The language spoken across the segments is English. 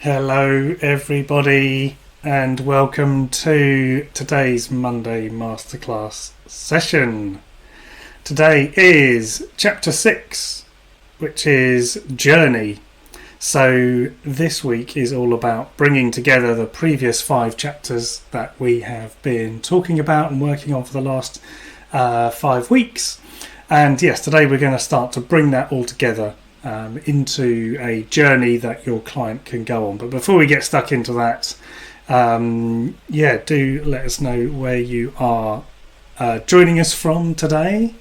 Hello, everybody, and welcome to today's Monday Masterclass session. Today is Chapter 6, which is Journey. So this week is all about bringing together the previous 5 chapters that we have been talking about and working on for the last 5 weeks. And yes, today we're going to start to bring that all together into a journey that your client can go on. But before we get stuck into that, do let us know where you are joining us from today.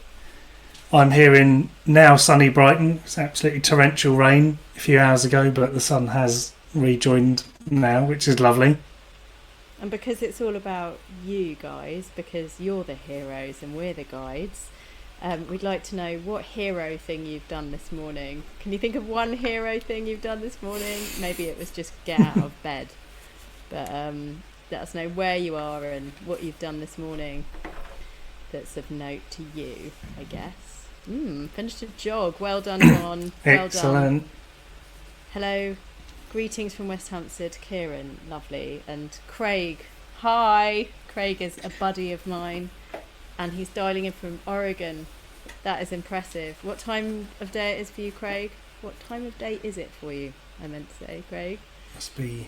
I'm here in now sunny Brighton. It's absolutely torrential rain a few hours ago, but the sun has rejoined now, which is lovely. And because it's all about you guys, because you're the heroes and we're the guides, we'd like to know what hero thing you've done this morning. Can you think of one hero thing you've done this morning? Maybe it was just get out of bed. But let us know where you are and what you've done this morning that's of note to you, I guess. Finished a jog. Well done, John. Well Excellent. done. Hello. Greetings from West Hampstead, Kieran. Lovely. And Craig. Hi. Craig is a buddy of mine. And he's dialing in from Oregon. That is impressive. What time of day it is for you, Craig? What time of day is it for you? I meant to say, Craig. Must be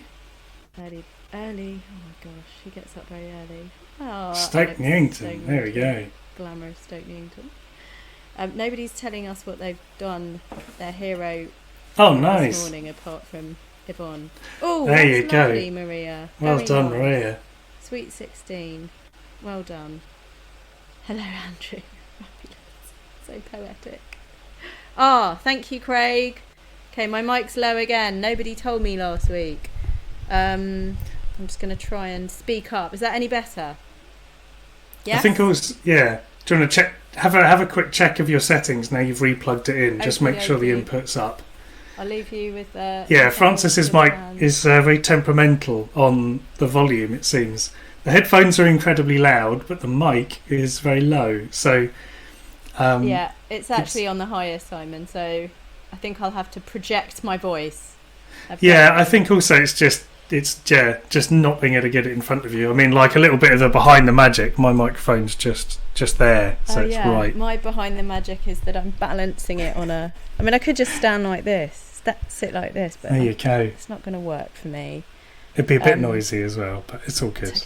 Early. Oh my gosh, he gets up very early. Oh, Stoke Newington. There we go. Glamorous Stoke Newington. Nobody's telling us what they've done, their hero nice. this morning, apart from Yvonne. Oh, there you lovely, go. Maria. Well Very done, nice. Maria. Sweet 16. Well done. Hello, Andrew. So poetic. Thank you, Craig. Okay, my mic's low again. Nobody told me last week. I'm just going to try and speak up. Is that any better? Yeah. I think it was. Yeah. Do you want to check? Have a quick check of your settings now you've replugged it in. Just make sure the input's up. I'll leave you with. Francis's mic is very temperamental on the volume. It seems the headphones are incredibly loud, but the mic is very low. So. It's actually on the highest, Simon. So I think I'll have to project my voice. I think also it's just not being able to get it in front of you. I mean, like a little bit of the behind the magic. My microphone's just there, so it's right. My behind the magic is that I'm balancing it on a. I mean, I could just stand like this, sit like this, but there you go. It's not going to work for me. It'd be a bit noisy as well, but it's all good.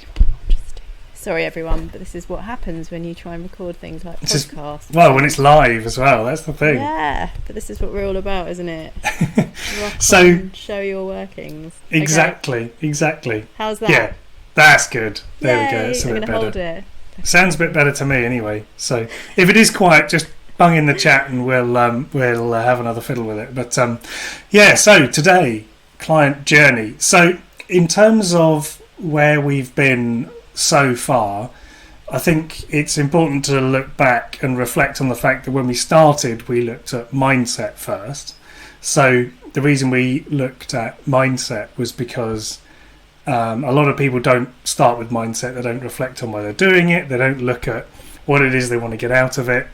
Sorry, everyone, but this is what happens when you try and record things like podcasts. When it's live as well, that's the thing. Yeah, but this is what we're all about, isn't it? Show your workings. Exactly. How's that? Yeah, that's good. There Yay, we go. It's a bit better. Hold it. Sounds a bit better to me anyway. So if it is quiet, just bung in the chat and we'll have another fiddle with it. But so today, client journey. So in terms of where we've been so far, I think it's important to look back and reflect on the fact that when we started, we looked at mindset first. So the reason we looked at mindset was because a lot of people don't start with mindset. They don't reflect on why they're doing it. They don't look at what it is they want to get out of it.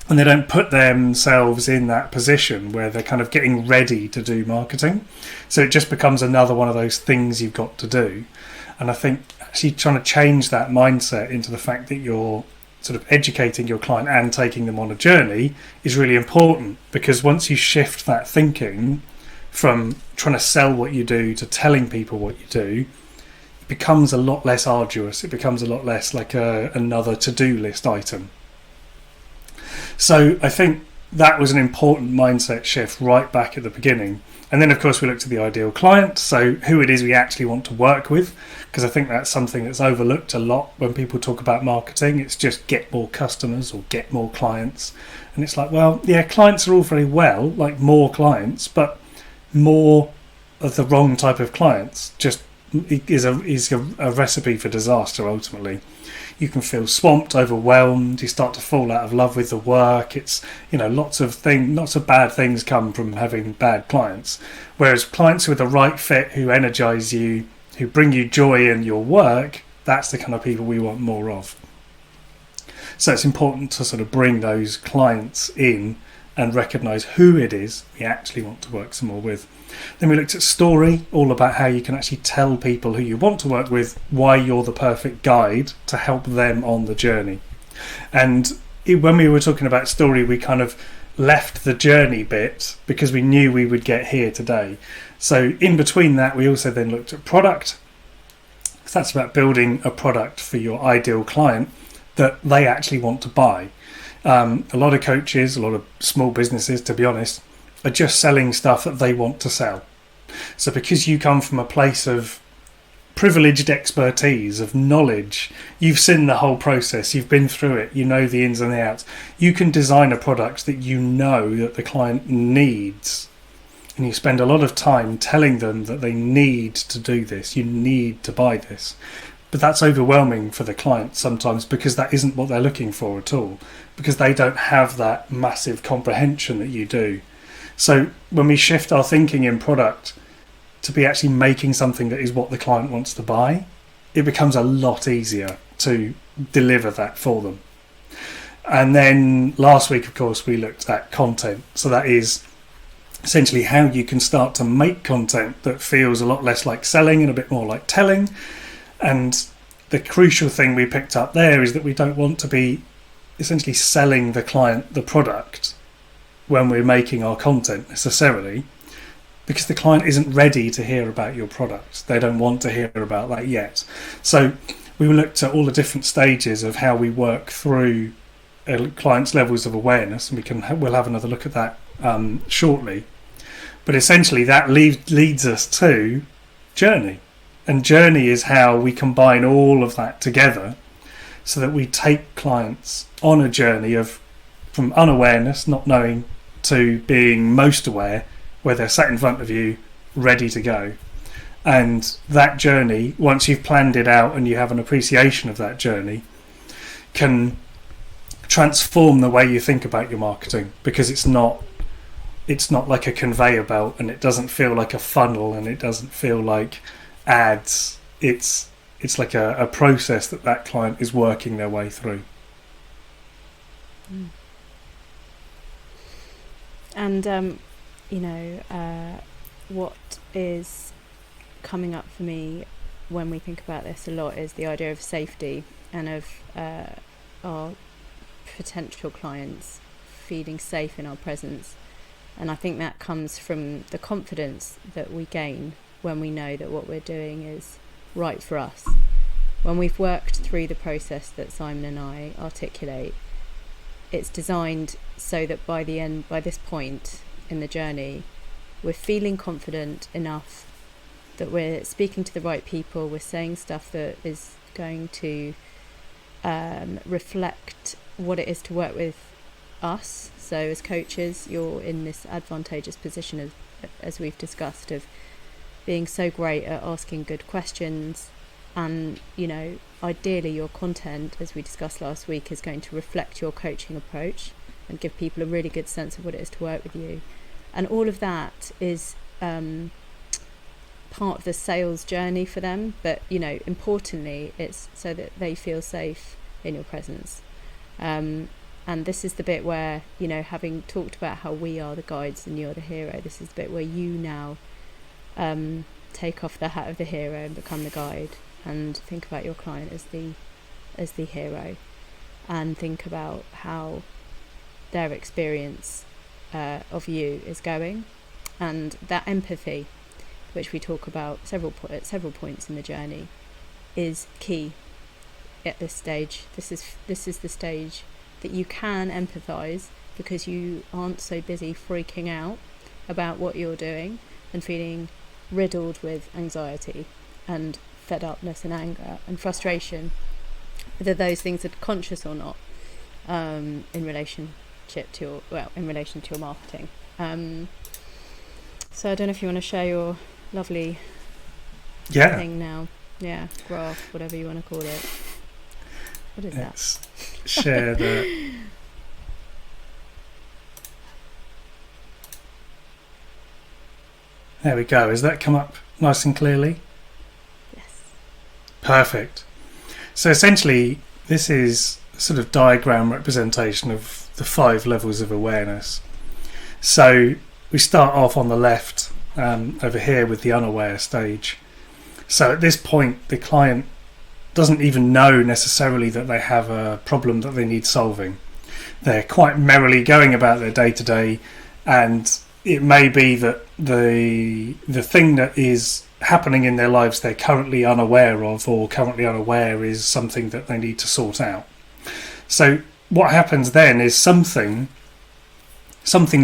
And they don't put themselves in that position where they're kind of getting ready to do marketing. So it just becomes another one of those things you've got to do. And I think actually trying to change that mindset into the fact that you're sort of educating your client and taking them on a journey is really important, because once you shift that thinking from trying to sell what you do to telling people what you do, it becomes a lot less arduous. It becomes a lot less like another to-do list item. So I think that was an important mindset shift right back at the beginning. And then, of course, we looked at the ideal client, so who it is we actually want to work with, because I think that's something that's overlooked a lot when people talk about marketing. It's just get more customers or get more clients. And it's like, well, yeah, clients are all very well, like more clients, but more of the wrong type of clients just is a recipe for disaster ultimately. You can feel swamped, overwhelmed, you start to fall out of love with the work. It's, lots of bad things come from having bad clients. Whereas clients with the right fit, who energize you, who bring you joy in your work, that's the kind of people we want more of. So it's important to sort of bring those clients in and recognise who it is we actually want to work some more with. Then we looked at story, all about how you can actually tell people who you want to work with why you're the perfect guide to help them on the journey. And when we were talking about story, we kind of left the journey bit because we knew we would get here today. So in between that, we also then looked at product. So that's about building a product for your ideal client that they actually want to buy. A lot of coaches, a lot of small businesses, to be honest, are just selling stuff that they want to sell. So because you come from a place of privileged expertise, of knowledge, you've seen the whole process, you've been through it, you know the ins and the outs, you can design a product that you know that the client needs. And you spend a lot of time telling them that they need to do this, you need to buy this. But that's overwhelming for the client sometimes because that isn't what they're looking for at all, because they don't have that massive comprehension that you do. So when we shift our thinking in product to be actually making something that is what the client wants to buy, it becomes a lot easier to deliver that for them. And then last week, of course, we looked at content. So that is essentially how you can start to make content that feels a lot less like selling and a bit more like telling. And the crucial thing we picked up there is that we don't want to be essentially selling the client the product when we're making our content necessarily, because the client isn't ready to hear about your product. They don't want to hear about that yet. So we looked at all the different stages of how we work through a client's levels of awareness, and we'll have another look at that shortly. But essentially that leads us to journey. And journey is how we combine all of that together so that we take clients on a journey of from unawareness, not knowing, to being most aware, where they're sat in front of you, ready to go. And that journey, once you've planned it out and you have an appreciation of that journey, can transform the way you think about your marketing, because it's not like a conveyor belt, and it doesn't feel like a funnel, and it doesn't feel like ads. It's like a process that client is working their way through. And what is coming up for me when we think about this a lot is the idea of safety and of our potential clients feeling safe in our presence. And I think that comes from the confidence that we gain when we know that what we're doing is right for us. When we've worked through the process that Simon and I articulate, it's designed so that by this point in the journey, we're feeling confident enough that we're speaking to the right people, we're saying stuff that is going to reflect what it is to work with us. So as coaches, you're in this advantageous position, as we've discussed, of being so great at asking good questions, and ideally your content, as we discussed last week, is going to reflect your coaching approach and give people a really good sense of what it is to work with you. And all of that is part of the sales journey for them, but importantly it's so that they feel safe in your presence. And this is the bit where, having talked about how we are the guides and you're the hero, this is the bit where you now take off the hat of the hero and become the guide, and think about your client as the hero, and think about how their experience of you is going, and that empathy, which we talk about at several points in the journey, is key at this stage. This is the stage that you can empathise, because you aren't so busy freaking out about what you're doing and feeling riddled with anxiety and fed upness and anger and frustration, whether those things are conscious or not, in relation to your marketing. So I don't know if you want to share your lovely thing now. Yeah, graph, whatever you want to call it. What is Let's share the... There we go. Has that come up nice and clearly? Yes. Perfect. So essentially, this is a sort of diagram representation of the 5 levels of awareness. So we start off on the left over here with the unaware stage. So at this point, the client doesn't even know necessarily that they have a problem that they need solving. They're quite merrily going about their day-to-day, and it may be that the thing that is happening in their lives they're currently unaware of, or currently unaware is something that they need to sort out. So what happens then is something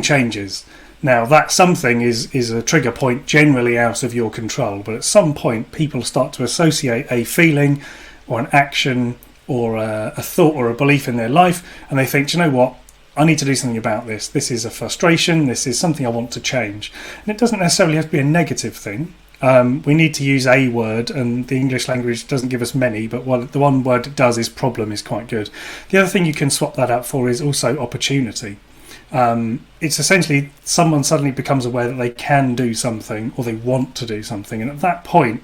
changes. Now that something is a trigger point generally out of your control, but at some point people start to associate a feeling or an action or a thought or a belief in their life, and they think, do you know what, I need to do something about this. This is a frustration, this is something I want to change. And it doesn't necessarily have to be a negative thing. We need to use a word, and the English language doesn't give us many, but the one word it does is problem is quite good. The other thing you can swap that out for is also opportunity. It's essentially someone suddenly becomes aware that they can do something, or they want to do something, and at that point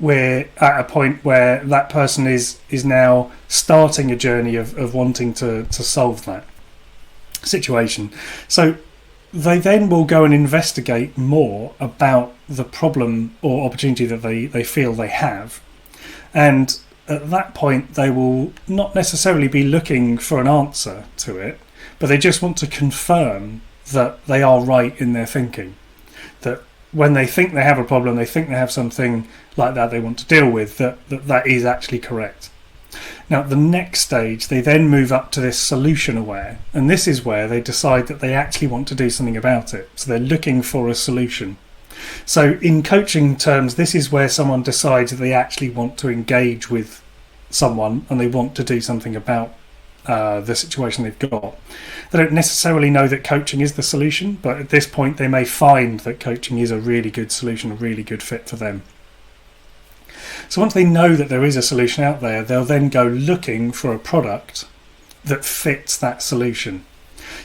we're at a point where that person is now starting a journey of wanting to solve that situation. So they then will go and investigate more about the problem or opportunity that they feel they have, and at that point they will not necessarily be looking for an answer to it, but they just want to confirm that they are right in their thinking, that when they think they have a problem, they think they have something like that they want to deal with, that is actually correct. Now at the next stage they then move up to this solution aware, and this is where they decide that they actually want to do something about it. So they're looking for a solution. So in coaching terms, this is where someone decides that they actually want to engage with someone and they want to do something about the situation they've got. They don't necessarily know that coaching is the solution, but at this point they may find that coaching is a really good solution, a really good fit for them. So once they know that there is a solution out there, they'll then go looking for a product that fits that solution.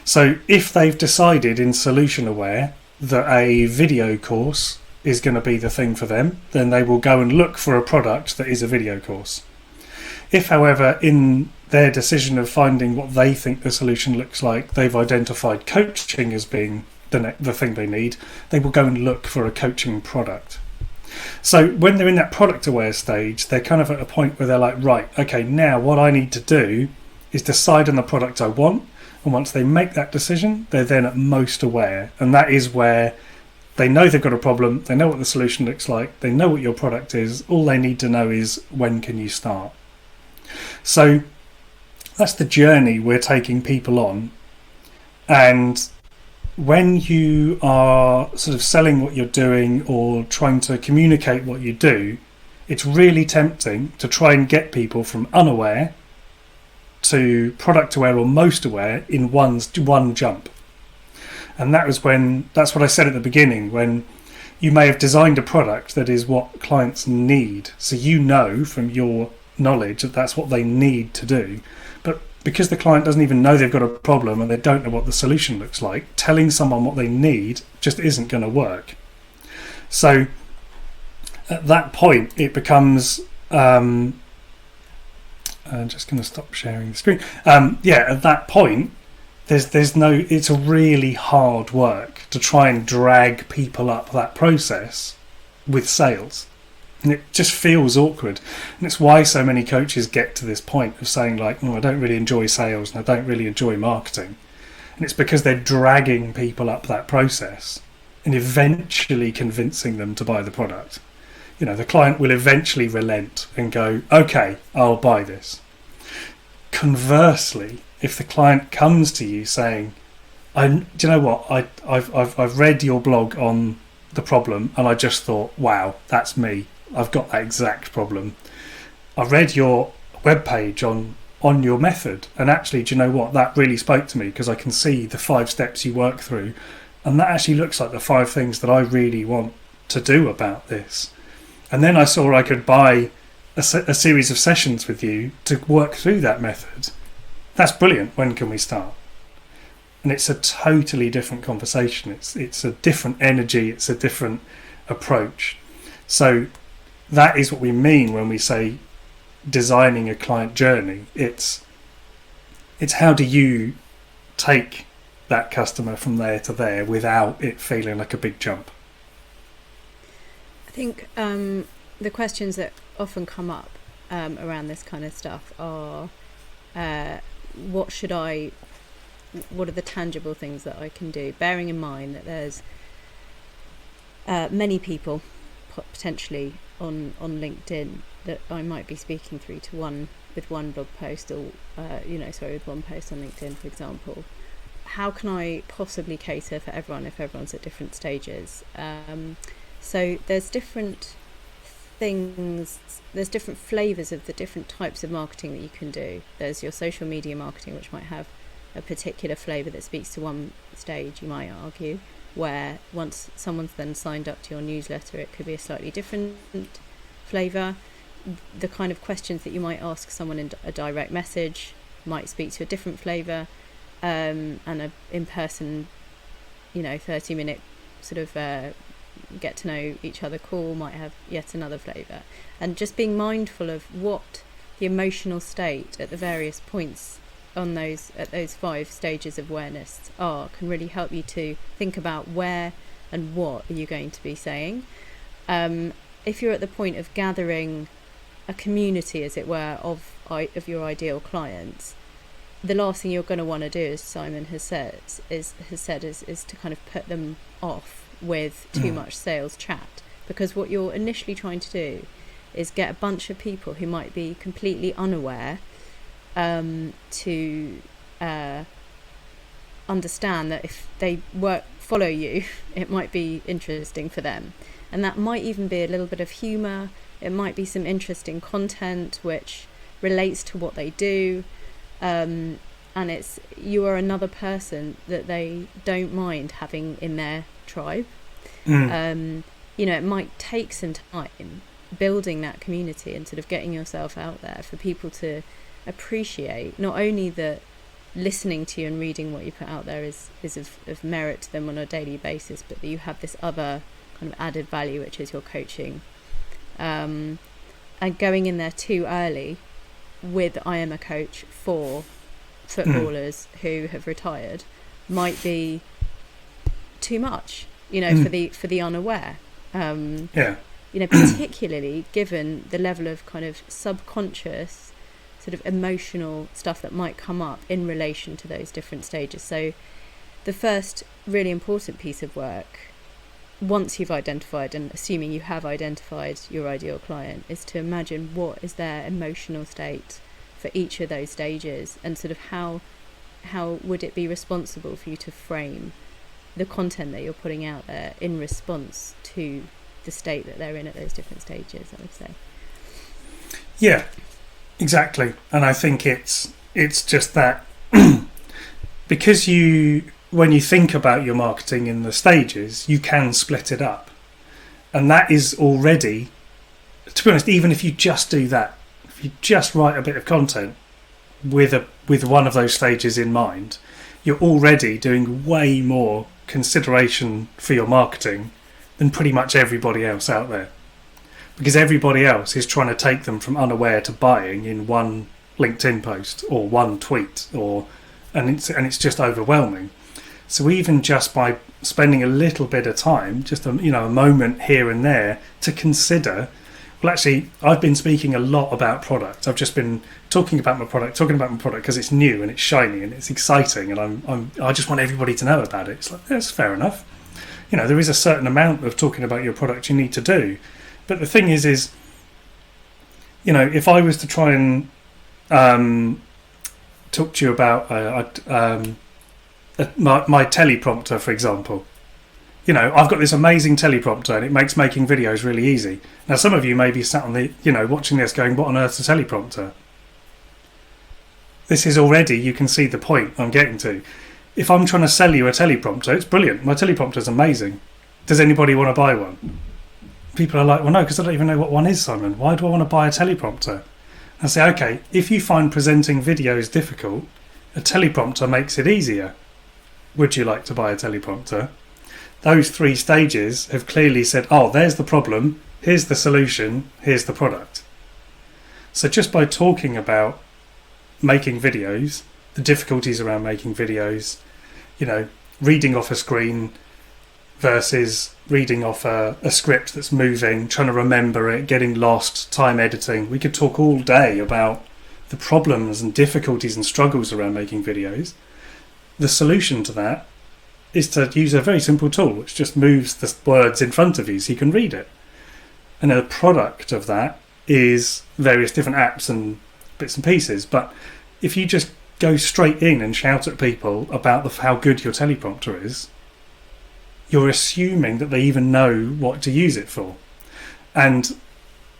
So if they've decided in Solution Aware that a video course is going to be the thing for them, then they will go and look for a product that is a video course. If, however, in their decision of finding what they think the solution looks like, they've identified coaching as being the thing they need, they will go and look for a coaching product. So when they're in that product aware stage, they're kind of at a point where they're like, right, okay, now what I need to do is decide on the product I want, and once they make that decision, they're then at most aware, and that is where they know they've got a problem, they know what the solution looks like, they know what your product is, all they need to know is when can you start. So that's the journey we're taking people on, and when you are sort of selling what you're doing or trying to communicate what you do, it's really tempting to try and get people from unaware to product aware or most aware in one jump. And that's what I said at the beginning, when you may have designed a product that is what clients need. So you know from your knowledge that that's what they need to do. But because the client doesn't even know they've got a problem and they don't know what the solution looks like, telling someone what they need just isn't going to work. So at that point it becomes I'm just going to stop sharing the screen. At that point it's a really hard work to try and drag people up that process with sales. And it just feels awkward. And it's why so many coaches get to this point of saying like, I don't really enjoy sales and I don't really enjoy marketing. And it's because they're dragging people up that process and eventually convincing them to buy the product. The client will eventually relent and go, okay, I'll buy this. Conversely, if the client comes to you saying, do you know what, I've read your blog on the problem and I just thought, wow, that's me. I've got that exact problem. I read your webpage on your method, and actually, do you know what? That really spoke to me because I can see the 5 steps you work through, and that actually looks like the 5 things that I really want to do about this. And then I saw I could buy a series of sessions with you to work through that method. That's brilliant. When can we start? And it's a totally different conversation. It's a different energy. It's a different approach. So that is what we mean when we say designing a client journey. It's how do you take that customer from there to there without it feeling like a big jump? I think the questions that often come up around this kind of stuff are what are the tangible things that I can do, bearing in mind that there's many people potentially on LinkedIn that I might be speaking through to with one blog post or with one post on LinkedIn, for example. How can I possibly cater for everyone if everyone's at different stages? So there's different things, there's different flavours of the different types of marketing that you can do. There's your social media marketing, which might have a particular flavour that speaks to one stage, you might argue, where once someone's then signed up to your newsletter, it could be a slightly different flavour. The kind of questions that you might ask someone in a direct message might speak to a different flavour, and a in-person 30-minute sort of get to know each other call might have yet another flavour. And just being mindful of what the emotional state at the various points on those 5 stages of awareness can really help you to think about where and what are you going to be saying. If you're at the point of gathering a community, as it were, of your ideal clients, the last thing you're going to want to do, as Simon has said, is to kind of put them off with too much sales chat, because what you're initially trying to do is get a bunch of people who might be completely unaware to understand that if they follow you, it might be interesting for them, and that might even be a little bit of humour. It might be some interesting content which relates to what they do, and you are another person that they don't mind having in their tribe. It might take some time building that community and sort of getting yourself out there for people to appreciate not only that listening to you and reading what you put out there is of merit to them on a daily basis, but that you have this other kind of added value, which is your coaching. And going in there too early with I am a coach for footballers who have retired might be too much, for the unaware. Particularly given the level of kind of subconscious sort of emotional stuff that might come up in relation to those different stages. So the first really important piece of work, once you've identified, and assuming you have identified your ideal client, is to imagine what is their emotional state for each of those stages, and sort of how would it be responsible for you to frame the content that you're putting out there in response to the state that they're in at those different stages, I would say. Yeah, exactly. And I think it's just that because when you think about your marketing in the stages, you can split it up. And that is already, to be honest, even if you just do that, if you just write a bit of content with one of those stages in mind, you're already doing way more consideration for your marketing than pretty much everybody else out there. Because everybody else is trying to take them from unaware to buying in one LinkedIn post or one tweet, and it's just overwhelming. So even just by spending a little bit of time, just a moment here and there to consider. Well, actually, I've been speaking a lot about product. I've just been talking about my product because it's new and it's shiny and it's exciting, and I just want everybody to know about it. It's like, that's fair enough. There is a certain amount of talking about your product you need to do. But the thing is, if I was to try and talk to you about my teleprompter, for example, I've got this amazing teleprompter and it makes making videos really easy. Now, some of you may be sat on the, watching this going, what on earth's a teleprompter? This is already, you can see the point I'm getting to. If I'm trying to sell you a teleprompter, it's brilliant. My teleprompter's amazing. Does anybody want to buy one? People are like, well, no, because I don't even know what one is, Simon. Why do I want to buy a teleprompter? I say, okay, if you find presenting videos difficult, a teleprompter makes it easier. Would you like to buy a teleprompter? Those 3 stages have clearly said, oh, there's the problem, here's the solution, here's the product. So just by talking about making videos, the difficulties around making videos, reading off a screen versus reading off a script that's moving, trying to remember it, getting lost, time editing. We could talk all day about the problems and difficulties and struggles around making videos. The solution to that is to use a very simple tool which just moves the words in front of you so you can read it. And a product of that is various different apps and bits and pieces. But if you just go straight in and shout at people about how good your teleprompter is, you're assuming that they even know what to use it for. And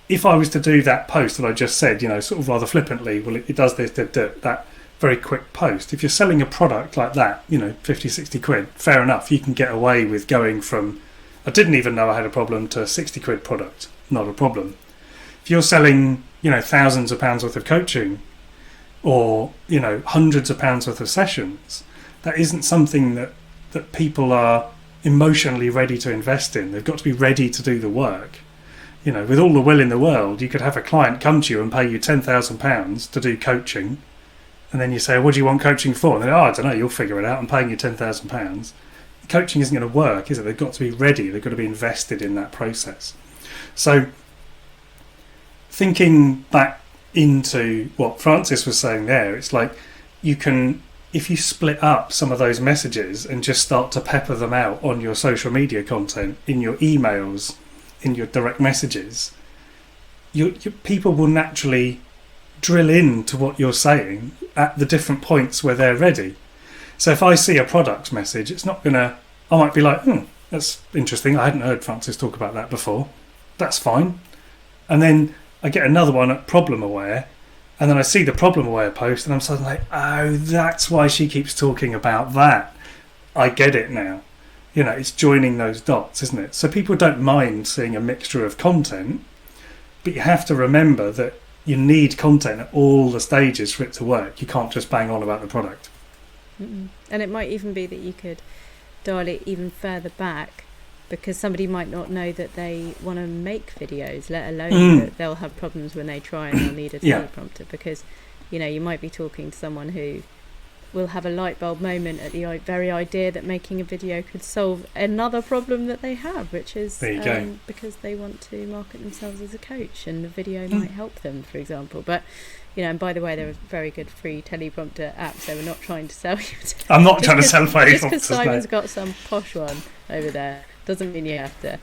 if I was to do that post that I just said, sort of rather flippantly, well, it does this, that very quick post. If you're selling a product like that, 50, 60 quid, fair enough. You can get away with going from, I didn't even know I had a problem, to a 60 quid product. Not a problem. If you're selling, thousands of pounds worth of coaching or, hundreds of pounds worth of sessions, that isn't something that people are emotionally ready to invest in. They've got to be ready to do the work. With all the will in the world, you could have a client come to you and pay you £10,000 to do coaching, and then you say, what do you want coaching for? And they're, I don't know, you'll figure it out. I'm paying you £10,000. Coaching isn't going to work, is it? They've got to be ready. They've got to be invested in that process. So thinking back into what Francis was saying there, it's like you can, if you split up some of those messages and just start to pepper them out on your social media content, in your emails, in your direct messages, your people will naturally drill into what you're saying at the different points where they're ready. So if I see a product message, it's not gonna, I might be like, that's interesting, I hadn't heard Francis talk about that before, that's fine. And then I get another one at problem aware, and then I see the problem aware post and I'm suddenly like, oh, that's why she keeps talking about that. I get it now. It's joining those dots, isn't it? So people don't mind seeing a mixture of content, but you have to remember that you need content at all the stages for it to work. You can't just bang on about the product. Mm-mm. And it might even be that you could dial it even further back, because somebody might not know that they want to make videos, let alone that they'll have problems when they try and they'll need a teleprompter, because you might be talking to someone who will have a light bulb moment at the very idea that making a video could solve another problem that they have, which is because they want to market themselves as a coach and the video might help them, for example. But and by the way, there are very good free teleprompter apps, so we're not trying to sell you. I'm not trying to sell teleprompters. Just because Simon's got some posh one over there doesn't mean you have to.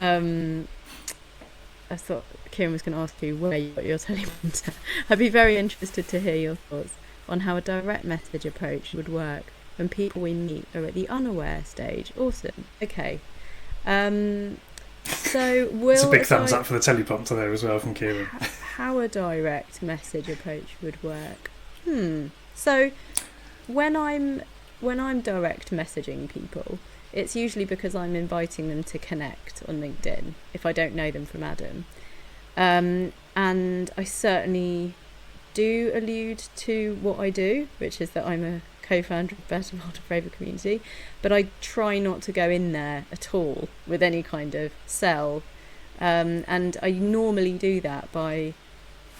I thought Kieran was going to ask you where you got your teleprompter. I'd be very interested to hear your thoughts on how a direct message approach would work when people we meet are at the unaware stage. Awesome. Okay. So it's a big thumbs up for the teleprompter there as well from Kieran. How a direct message approach would work. So when I'm direct messaging people, it's usually because I'm inviting them to connect on LinkedIn if I don't know them from Adam. And I certainly do allude to what I do, which is that I'm a co-founder of Better World of Braver Community, but I try not to go in there at all with any kind of sell, and I normally do that by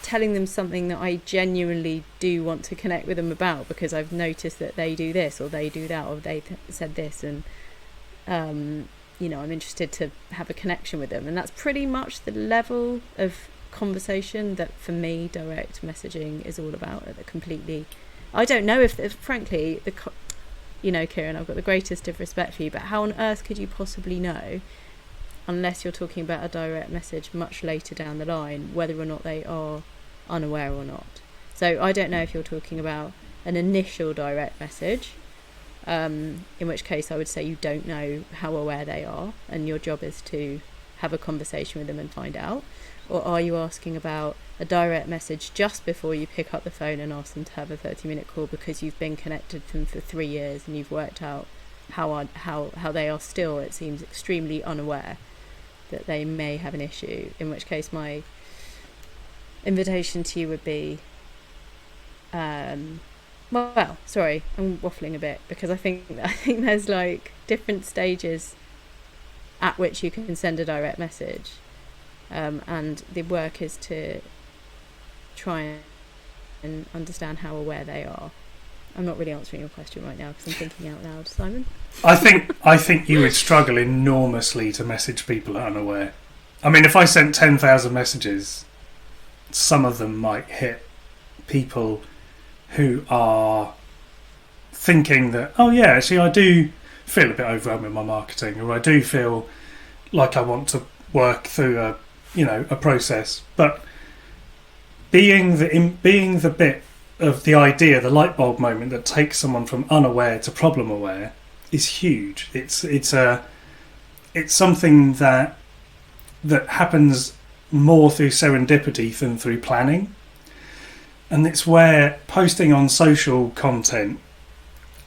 telling them something that I genuinely do want to connect with them about, because I've noticed that they do this or they do that or they said this, and I'm interested to have a connection with them, and that's pretty much the level of conversation that for me direct messaging is all about. I don't know if frankly Kieran, I've got the greatest of respect for you, but how on earth could you possibly know, unless you're talking about a direct message much later down the line, whether or not they are unaware or not? So I don't know if you're talking about an initial direct message, in which case I would say you don't know how aware they are and your job is to have a conversation with them and find out. Or are you asking about a direct message just before you pick up the phone and ask them to have a 30-minute call because you've been connected to them for 3 years and you've worked out how they are still, it seems, extremely unaware that they may have an issue, in which case my invitation to you would be sorry, I'm waffling a bit, because I think there's like different stages at which you can send a direct message. And the work is to try and understand how aware they are. I'm not really answering your question right now because I'm thinking out loud, Simon. I think you would struggle enormously to message people unaware. I mean, if I sent 10,000 messages, some of them might hit people who are thinking that, oh yeah, actually I do feel a bit overwhelmed with my marketing, or I do feel like I want to work through a process. But being the bit of the idea, the light bulb moment that takes someone from unaware to problem aware is huge. It's something that happens more through serendipity than through planning. And it's where posting on social content,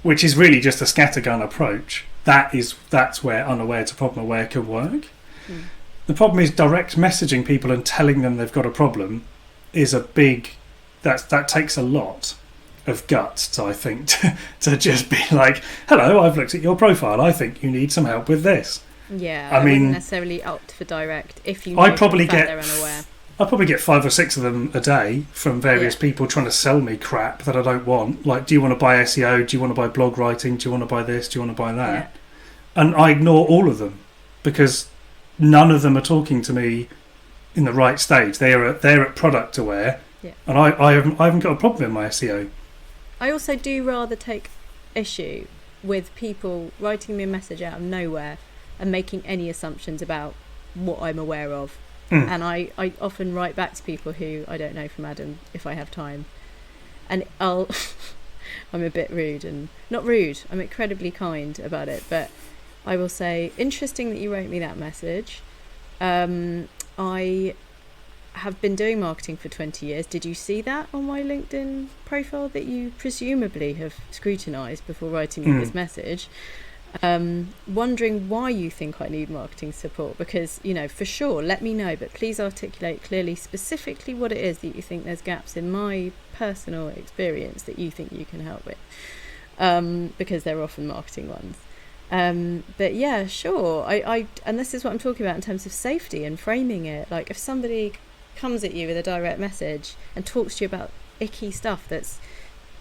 which is really just a scattergun approach, that's where unaware to problem aware can work. Mm. The problem is direct messaging people and telling them they've got a problem is a big... That takes a lot of guts, I think, to just be like, hello, I've looked at your profile. I think you need some help with this. Yeah, I wouldn't necessarily opt for direct if you know I probably they're unaware. I probably get 5 or 6 of them a day from various people trying to sell me crap that I don't want. Like, do you want to buy SEO? Do you want to buy blog writing? Do you want to buy this? Do you want to buy that? Yeah. And I ignore all of them because none of them are talking to me in the right stage. They're at product aware. Yeah. And I haven't got a problem in my SEO. I also do rather take issue with people writing me a message out of nowhere and making any assumptions about what I'm aware of. Mm. And I often write back to people who I don't know from Adam if I have time. And I'm a bit rude, and not rude, I'm incredibly kind about it, but I will say, interesting that you wrote me that message. I have been doing marketing for 20 years. Did you see that on my LinkedIn profile that you presumably have scrutinised before writing me this message? Wondering why you think I need marketing support, because, for sure, let me know, but please articulate clearly, specifically what it is that you think there's gaps in my personal experience that you think you can help with, because they're often marketing ones. But yeah, sure. I and this is what I'm talking about in terms of safety and framing it. Like, if somebody comes at you with a direct message and talks to you about icky stuff that's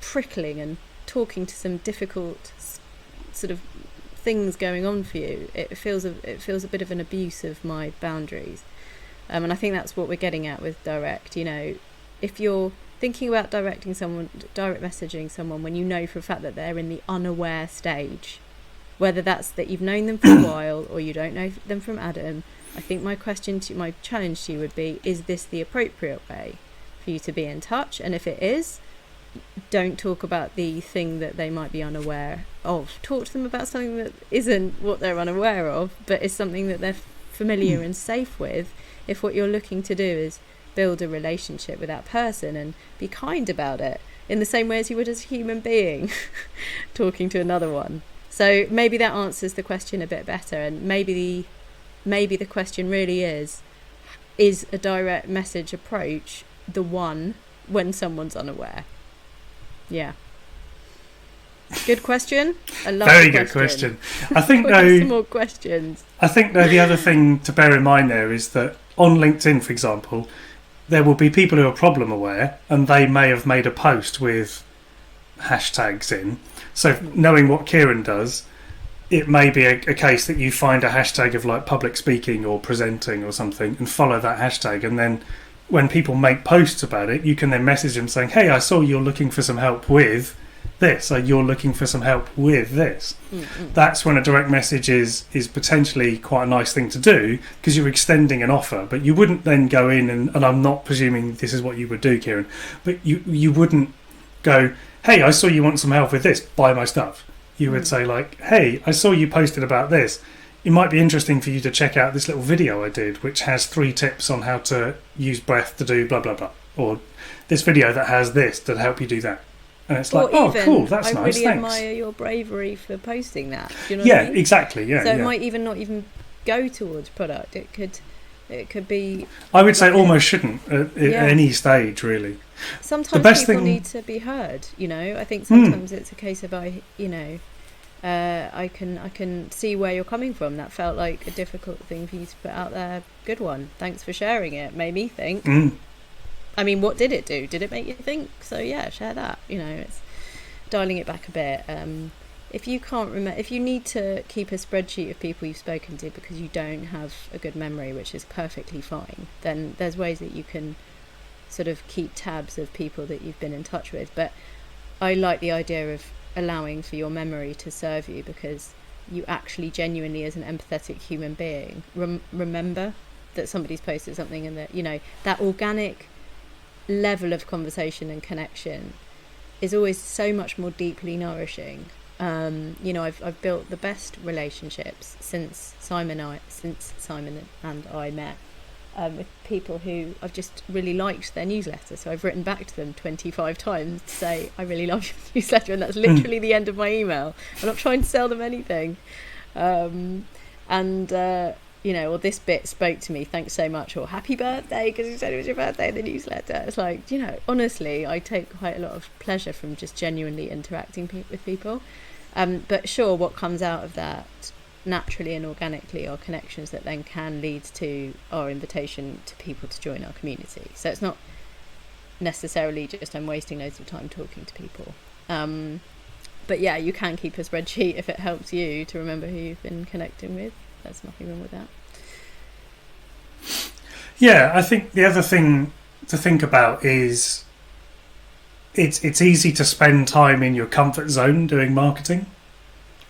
prickling and talking to some difficult sort of things going on for you, it feels a bit of an abuse of my boundaries, and I think that's what we're getting at with direct. If you're thinking about direct messaging someone when you know for a fact that they're in the unaware stage, whether that's that you've known them for a while or you don't know them from Adam, I think my challenge to you would be, is this the appropriate way for you to be in touch? And if it is, don't talk about the thing that they might be unaware of. Talk to them about something that isn't what they're unaware of, but is something that they're familiar and safe with, if what you're looking to do is build a relationship with that person, and be kind about it in the same way as you would as a human being talking to another one. So maybe that answers the question a bit better, and maybe the question really is a direct message approach the one when someone's unaware? Yeah. Good question. I love Very good question. I think some more questions. I think the other thing to bear in mind there is that on LinkedIn, for example, there will be people who are problem aware, and they may have made a post with hashtags in. So knowing what Kieran does, it may be a case that you find a hashtag of like public speaking or presenting or something and follow that hashtag, and then when people make posts about it, you can then message them saying, hey, I saw you're looking for some help with this, or you're looking for some help with this. Mm-hmm. That's when a direct message is potentially quite a nice thing to do, because you're extending an offer. But you wouldn't then go in and I'm not presuming this is what you would do, Kieran, but you wouldn't go, hey, I saw you want some help with this, buy my stuff. You would say like, hey, I saw you posted about this. It might be interesting for you to check out this little video I did, which has 3 tips on how to use breath to do blah, blah, blah. Or this video that has this to help you do that. And it's like, oh, cool, that's nice, thanks. I really admire your bravery for posting that. Do you know what I mean? Exactly, yeah. So it might not even go towards product. It could be... I would say almost shouldn't at any stage, really. Sometimes people need to be heard, I think sometimes it's a case of I can see where you're coming from. That felt like a difficult thing for you to put out there. Good one. Thanks for sharing it. Made me think. I mean, what did it do? Did it make you think? So yeah, share that. It's dialing it back a bit, if you can't remember, if you need to keep a spreadsheet of people you've spoken to because you don't have a good memory, which is perfectly fine, then there's ways that you can sort of keep tabs of people that you've been in touch with. But I like the idea of allowing for your memory to serve you, because you actually genuinely, as an empathetic human being, remember that somebody's posted something, and that, you know, that organic level of conversation and connection is always so much more deeply nourishing. You know, I've built the best relationships since Simon and I met, with people who I've just really liked their newsletter. So I've written back to them 25 times to say, I really love your newsletter, and that's literally the end of my email. I'm not trying to sell them anything. You know, or this bit spoke to me, thanks so much, or happy birthday because you said it was your birthday in the newsletter. It's like, you know, honestly, I take quite a lot of pleasure from just genuinely interacting with people. But sure, what comes out of that naturally and organically are connections that then can lead to our invitation to people to join our community. So it's not necessarily just I'm wasting loads of time talking to people. But yeah, you can keep a spreadsheet if it helps you to remember who you've been connecting with. There's nothing wrong with that. Yeah, I think the other thing to think about is it's easy to spend time in your comfort zone doing marketing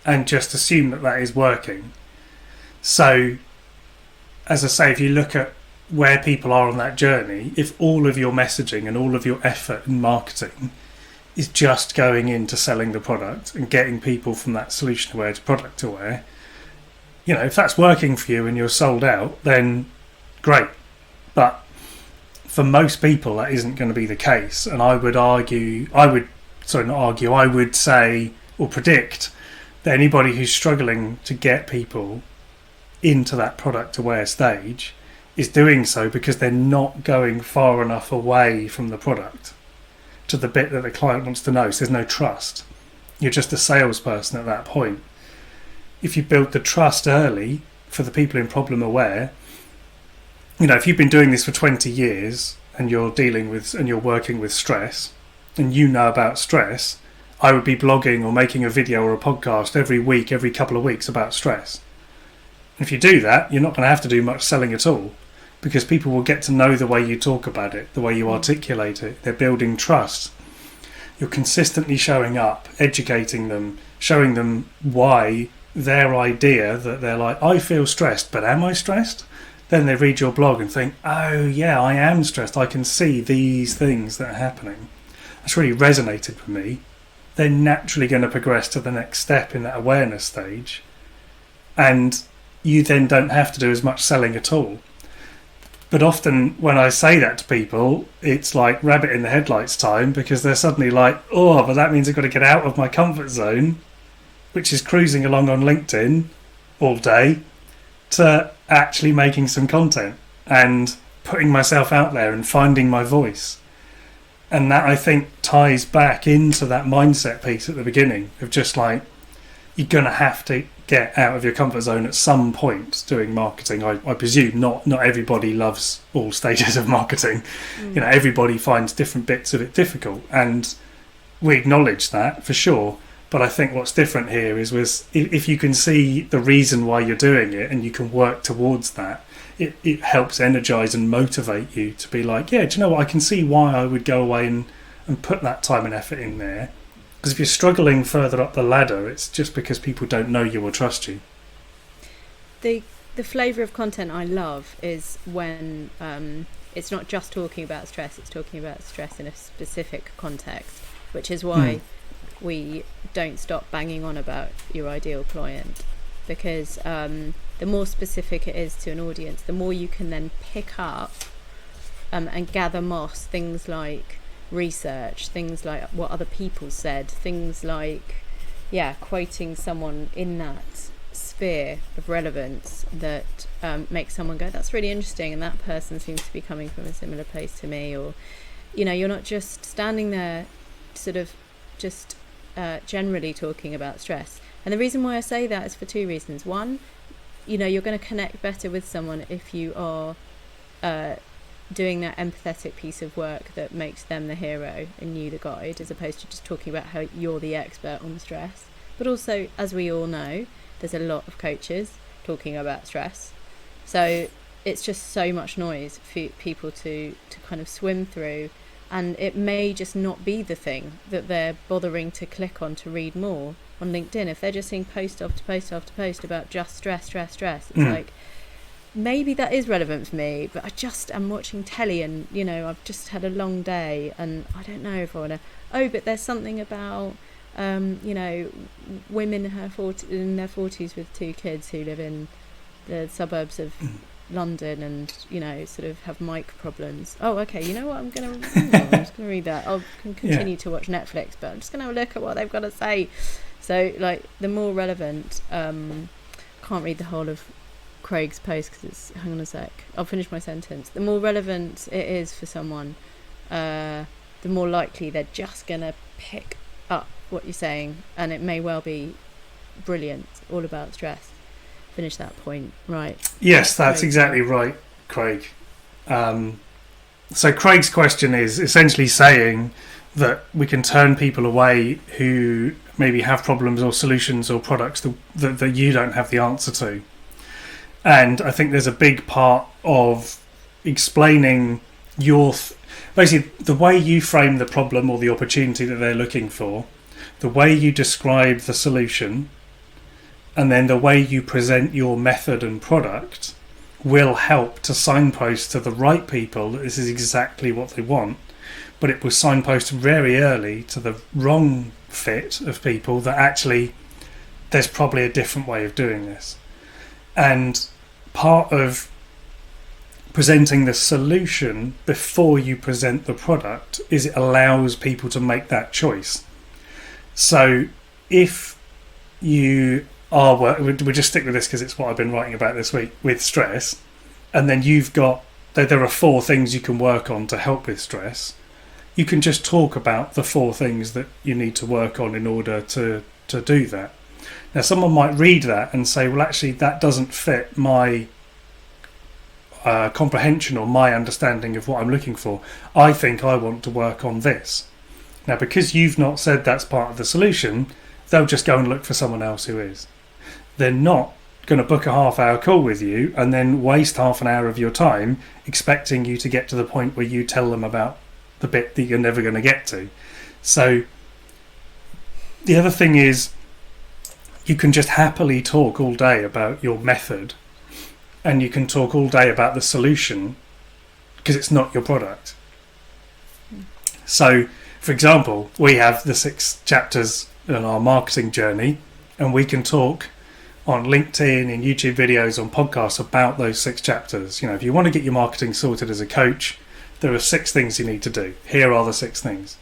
and just assume that that is working. So, as I say, if you look at where people are on that journey, if all of your messaging and all of your effort in marketing is just going into selling the product and getting people from that solution aware to product aware, you know, if that's working for you and you're sold out, then great. But for most people, that isn't going to be the case. And I would say or predict that anybody who's struggling to get people into that product aware stage is doing so because they're not going far enough away from the product to the bit that the client wants to know. So there's no trust. You're just a salesperson at that point. If you build the trust early for the people in problem aware, you know, if you've been doing this for 20 years and you're dealing with and you're working with stress and you know about stress, I would be blogging or making a video or a podcast every week, every couple of weeks about stress. And if you do that, you're not going to have to do much selling at all, because people will get to know the way you talk about it, the way you articulate it. They're building trust. You're consistently showing up, educating them, showing them why their idea that they're like, I feel stressed, but am I stressed? Then they read your blog and think, oh yeah, I am stressed. I can see these things that are happening. That's really resonated with me. They're naturally going to progress to the next step in that awareness stage. And you then don't have to do as much selling at all. But often when I say that to people, it's like rabbit in the headlights time, because they're suddenly like, oh, but that means I've got to get out of my comfort zone, which is cruising along on LinkedIn all day, to actually making some content and putting myself out there and finding my voice. And that, I think, ties back into that mindset piece at the beginning of just like, you're going to have to get out of your comfort zone at some point doing marketing. I presume not everybody loves all stages of marketing. You know, everybody finds different bits of it difficult, and we acknowledge that for sure. But I think what's different here is if you can see the reason why you're doing it and you can work towards that, it helps energize and motivate you to be like, yeah, do you know what? I can see why I would go away and put that time and effort in there. Because if you're struggling further up the ladder, it's just because people don't know you or trust you. The flavour of content I love is when it's not just talking about stress, it's talking about stress in a specific context, which is why we don't stop banging on about your ideal client, because the more specific it is to an audience, the more you can then pick up and gather moss, things like research, things like what other people said, things like quoting someone in that sphere of relevance that makes someone go, that's really interesting, and that person seems to be coming from a similar place to me. Or, you know, you're not just standing there sort of just generally talking about stress. And the reason why I say that is for two reasons. One, you know, you're going to connect better with someone if you are doing that empathetic piece of work that makes them the hero and you the guide, as opposed to just talking about how you're the expert on stress. But also, as we all know, there's a lot of coaches talking about stress, so it's just so much noise for people to kind of swim through, and it may just not be the thing that they're bothering to click on to read more on LinkedIn. If they're just seeing post after post after post about just stress, it's like, maybe that is relevant for me, but I just am watching telly and, you know, I've just had a long day and I don't know if I want to... Oh, but there's something about, you know, women in their 40s with 2 kids who live in the suburbs of London and, you know, sort of have mic problems. Oh, okay, you know what, I'm just going to read that. I'll continue to watch Netflix, but I'm just going to have a look at what they've got to say. So, like, the more relevant... can't read the whole of Craig's post because it's... Hang on a sec. I'll finish my sentence. The more relevant it is for someone, the more likely they're just going to pick up what you're saying, and it may well be brilliant, all about stress. Finish that point, right? Yes, that's exactly right, Craig. So Craig's question is essentially saying that we can turn people away who maybe have problems or solutions or products that you don't have the answer to. And I think there's a big part of explaining basically the way you frame the problem or the opportunity that they're looking for, the way you describe the solution, and then the way you present your method and product will help to signpost to the right people that this is exactly what they want. But it will signpost very early to the wrong fit of people that actually there's probably a different way of doing this. And part of presenting the solution before you present the product is it allows people to make that choice. So if you we'll just stick with this because it's what I've been writing about this week with stress, and then you've got there are 4 things you can work on to help with stress. You can just talk about the 4 things that you need to work on in order to do that. Now, someone might read that and say, well, actually, that doesn't fit my comprehension or my understanding of what I'm looking for. I think I want to work on this. Now, because you've not said that's part of the solution, they'll just go and look for someone else who is. They're not going to book a half-hour call with you and then waste half an hour of your time expecting you to get to the point where you tell them about the bit that you're never going to get to. So the other thing is you can just happily talk all day about your method, and you can talk all day about the solution because it's not your product. So, for example, we have the 6 chapters in our marketing journey, and we can talk on LinkedIn, in YouTube videos, on podcasts about those 6 chapters. You know, if you want to get your marketing sorted as a coach, there are 6 things you need to do. Here are the 6 things.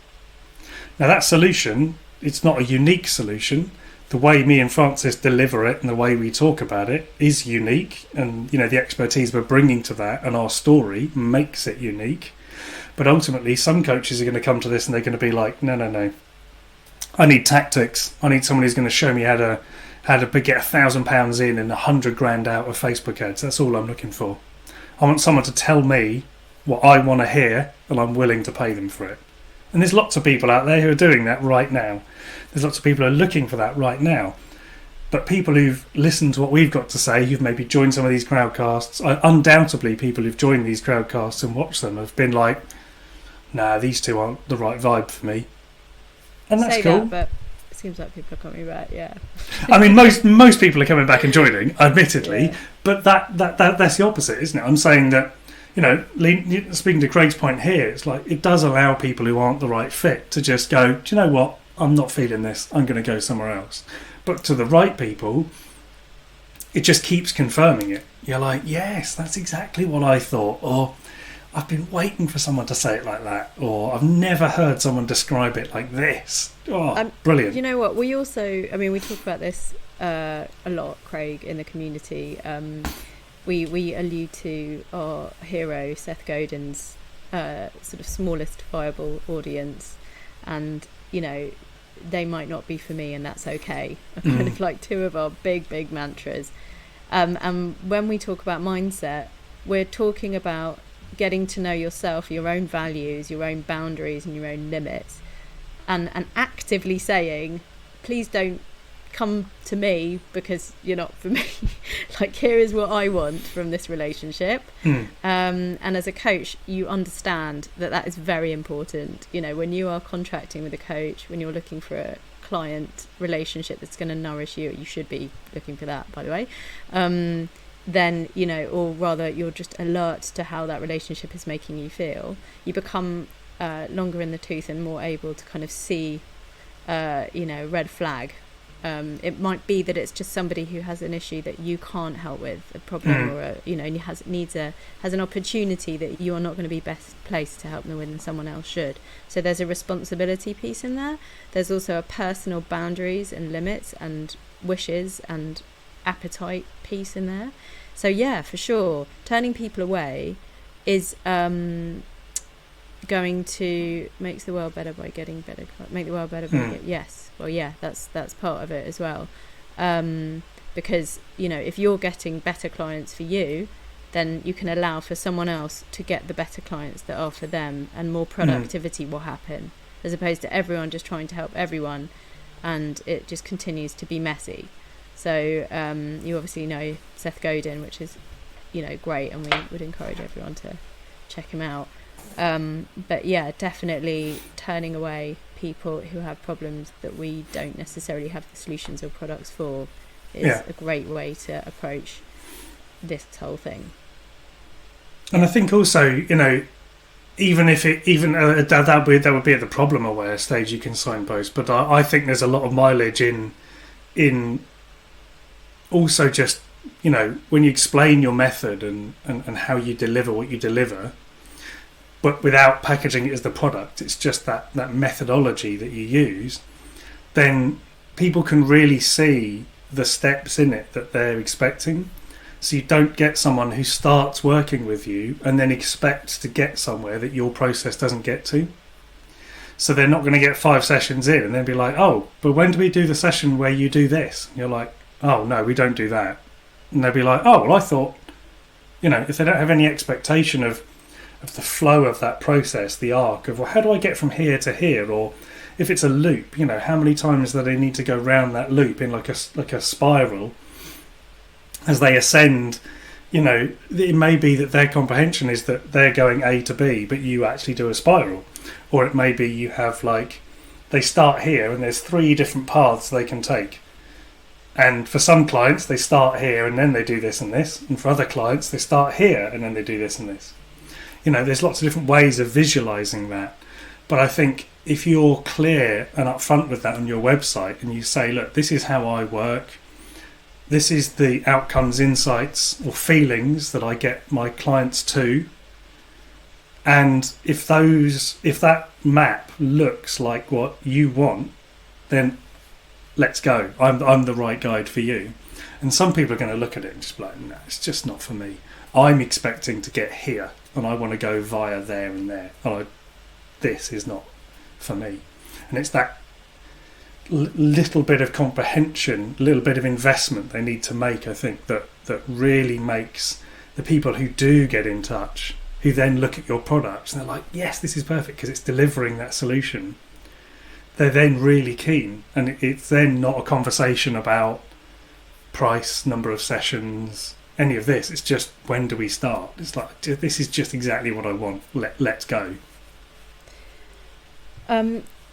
Now, that solution, it's not a unique solution. The way me and Francis deliver it and the way we talk about it is unique, and, you know, the expertise we're bringing to that and our story makes it unique. But ultimately, some coaches are going to come to this and they're going to be like, no. I need tactics. I need someone who's going to show me how to get £1,000 in and £100,000 out of Facebook ads. That's all I'm looking for. I want someone to tell me what I want to hear, and I'm willing to pay them for it. And there's lots of people out there who are doing that right now. There's lots of people who are looking for that right now. But people who've listened to what we've got to say, who've maybe joined some of these crowdcasts, undoubtedly people who've joined these crowdcasts and watched them have been like, nah, these 2 aren't the right vibe for me. And that's cool. That, but it seems like people are coming back, yeah. I mean, most people are coming back and joining, admittedly, yeah. But that's the opposite, isn't it? I'm saying that, you know, speaking to Craig's point here, it's like it does allow people who aren't the right fit to just go, do you know what? I'm not feeling this. I'm going to go somewhere else. But to the right people, it just keeps confirming it. You're like, yes, that's exactly what I thought. Or I've been waiting for someone to say it like that. Or I've never heard someone describe it like this. Oh, brilliant. You know what? We also, I mean, we talk about this a lot, Craig, in the community. We allude to our hero, Seth Godin's sort of smallest viable audience. And, you know, they might not be for me, and that's okay. Kind of like 2 of our big mantras. And when we talk about mindset, we're talking about getting to know yourself, your own values, your own boundaries and your own limits, and actively saying, please don't come to me because you're not for me. Like, here is what I want from this relationship. And as a coach, you understand that is very important. You know, when you are contracting with a coach, when you're looking for a client relationship that's going to nourish you should be looking for that, by the way, then, you know, or rather you're just alert to how that relationship is making you feel, you become longer in the tooth and more able to kind of see red flag. It might be that it's just somebody who has an issue that you can't help with, a problem, or has an opportunity that you are not going to be best placed to help them with, and someone else should. So there's a responsibility piece in there. There's also a personal boundaries and limits and wishes and appetite piece in there. So yeah, for sure, turning people away is going to makes the world better by getting better. Make the world better by yes. Well, yeah, that's part of it as well. Because, you know, if you're getting better clients for you, then you can allow for someone else to get the better clients that are for them, and more productivity will happen, as opposed to everyone just trying to help everyone, and it just continues to be messy. So you obviously know Seth Godin, which is, you know, great, and we would encourage everyone to check him out. But yeah, definitely turning away people who have problems that we don't necessarily have the solutions or products for is a great way to approach this whole thing. And I think also, you know, even if it that would be at the problem aware stage, you can signpost, but I think there's a lot of mileage in also just, you know, when you explain your method and how you deliver what you deliver, but without packaging it as the product, it's just that methodology that you use, then people can really see the steps in it that they're expecting. So you don't get someone who starts working with you and then expects to get somewhere that your process doesn't get to. So they're not going to get 5 sessions in and then be like, oh, but when do we do the session where you do this? And you're like, oh, no, we don't do that. And they'll be like, oh, well, I thought, you know, if they don't have any expectation of the flow of that process, the arc of, well, how do I get from here to here? Or if it's a loop, you know, how many times do they need to go round that loop in like a spiral as they ascend? You know, it may be that their comprehension is that they're going A to B, but you actually do a spiral. Or it may be you have, like, they start here and there's 3 different paths they can take. And for some clients, they start here and then they do this and this. And for other clients, they start here and then they do this and this. You know, there's lots of different ways of visualizing that. But I think if you're clear and upfront with that on your website, and you say, look, this is how I work, this is the outcomes, insights or feelings that I get my clients to, and if that map looks like what you want, then let's go. I'm the right guide for you. And some people are going to look at it and just be like, no, it's just not for me. I'm expecting to get here, and I want to go via there and there. This is not for me. And it's that little bit of comprehension, little bit of investment they need to make, I think, that really makes the people who do get in touch, who then look at your products and they're like, yes, this is perfect because it's delivering that solution. They're then really keen, and it's then not a conversation about price, number of sessions, any of this. It's just, when do we start? It's like, this is just exactly what I want. Let's go.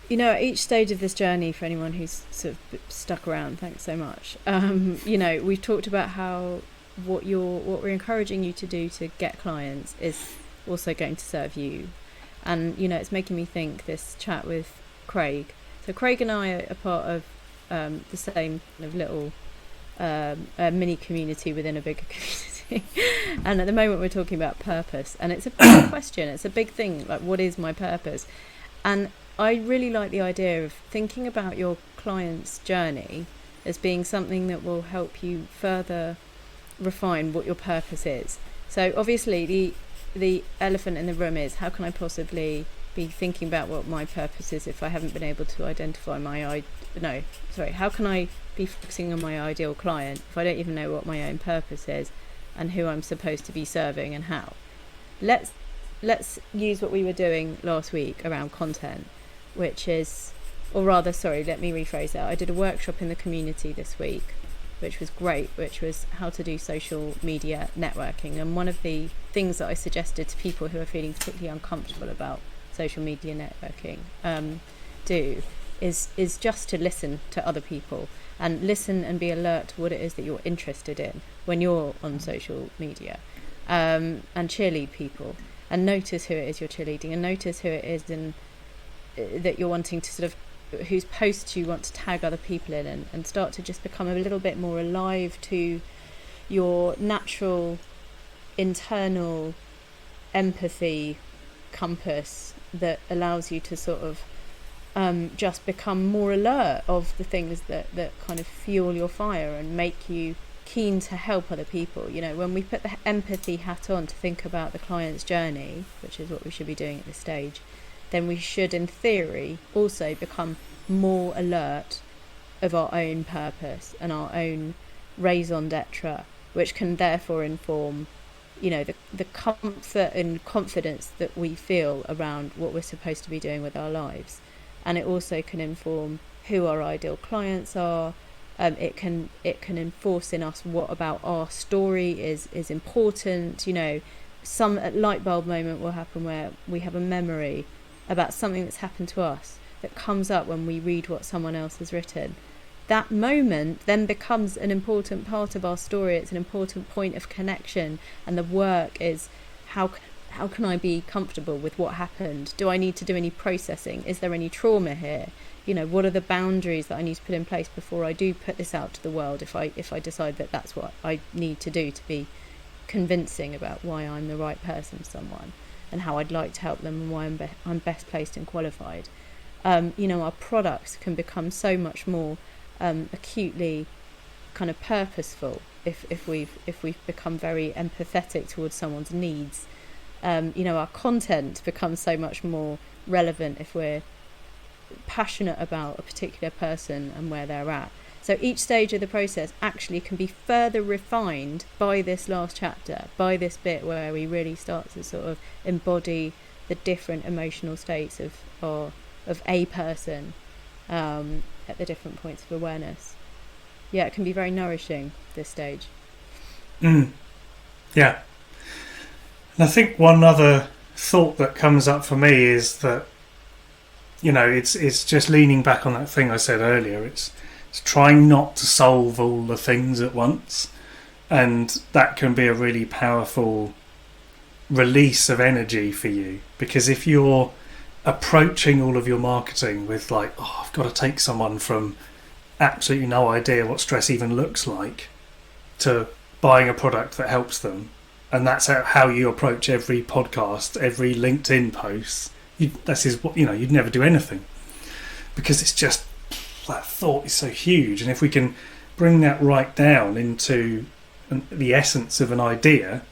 You know, at each stage of this journey, for anyone who's sort of stuck around, thanks so much. You know, we've talked about how what we're encouraging you to do to get clients is also going to serve you. And, you know, it's making me think, this chat with Craig. So Craig and I are part of the same kind of little mini community within a bigger community. And at the moment we're talking about purpose, and it's a big question, it's a big thing, like, what is my purpose? And I really like the idea of thinking about your client's journey as being something that will help you further refine what your purpose is. So obviously the elephant in the room is, how can I possibly be thinking about what my purpose is if I haven't been able to identify how can I be focusing on my ideal client if I don't even know what my own purpose is and who I'm supposed to be serving and how? Let's let's use what we were doing last week around content, which is, or rather, sorry, let me rephrase that. I did a workshop in the community this week, which was great, which was how to do social media networking. And one of the things that I suggested to people who are feeling particularly uncomfortable about social media networking is just to listen to other people and listen and be alert to what it is that you're interested in when you're on social media, and cheerlead people and notice who it is you're cheerleading and notice who it is that you're wanting to sort of, whose posts you want to tag other people in, and start to just become a little bit more alive to your natural internal empathy compass that allows you to sort of just become more alert of the things that kind of fuel your fire and make you keen to help other people. You know, when we put the empathy hat on to think about the client's journey, which is what we should be doing at this stage, then we should, in theory, also become more alert of our own purpose and our own raison d'etre, which can therefore inform, you know, the comfort and confidence that we feel around what we're supposed to be doing with our lives. And it also can inform who our ideal clients are. It can enforce in us what about our story is important. You know, some light bulb moment will happen where we have a memory about something that's happened to us that comes up when we read what someone else has written. That moment then becomes an important part of our story. It's an important point of connection, and the work is how can I be comfortable with what happened? Do I need to do any processing? Is there any trauma here? You know, what are the boundaries that I need to put in place before I do put this out to the world, if I decide that that's what I need to do to be convincing about why I'm the right person for someone and how I'd like to help them and why I'm best placed and qualified. You know, our products can become so much more acutely kind of purposeful if we've become very empathetic towards someone's needs. You know, our content becomes so much more relevant if we're passionate about a particular person and where they're at. So each stage of the process actually can be further refined by this last chapter, by this bit where we really start to sort of embody the different emotional states of a person at the different points of awareness. Yeah, it can be very nourishing, this stage. Yeah. And I think one other thought that comes up for me is that, you know, it's just leaning back on that thing I said earlier. It's trying not to solve all the things at once, and that can be a really powerful release of energy for you, because if you're approaching all of your marketing with like, oh, I've got to take someone from absolutely no idea what stress even looks like to buying a product that helps them, and that's how you approach every podcast, every LinkedIn post, this is what, you know, you'd never do anything, because it's just, that thought is so huge. And if we can bring that right down into the essence of an idea,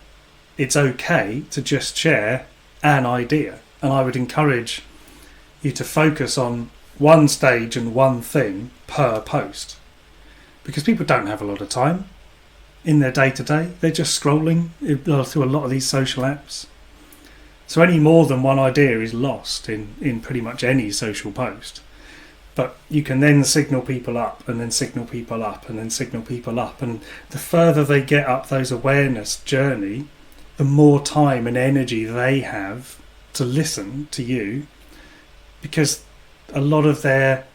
it's okay to just share an idea. And I would encourage you to focus on one stage and one thing per post, because people don't have a lot of time in their day-to-day. They're just scrolling through a lot of these social apps. So any more than one idea is lost in pretty much any social post. But you can then signal people up, and then signal people up, and then signal people up. And the further they get up those awareness journey, the more time and energy they have to listen to you, because a lot of their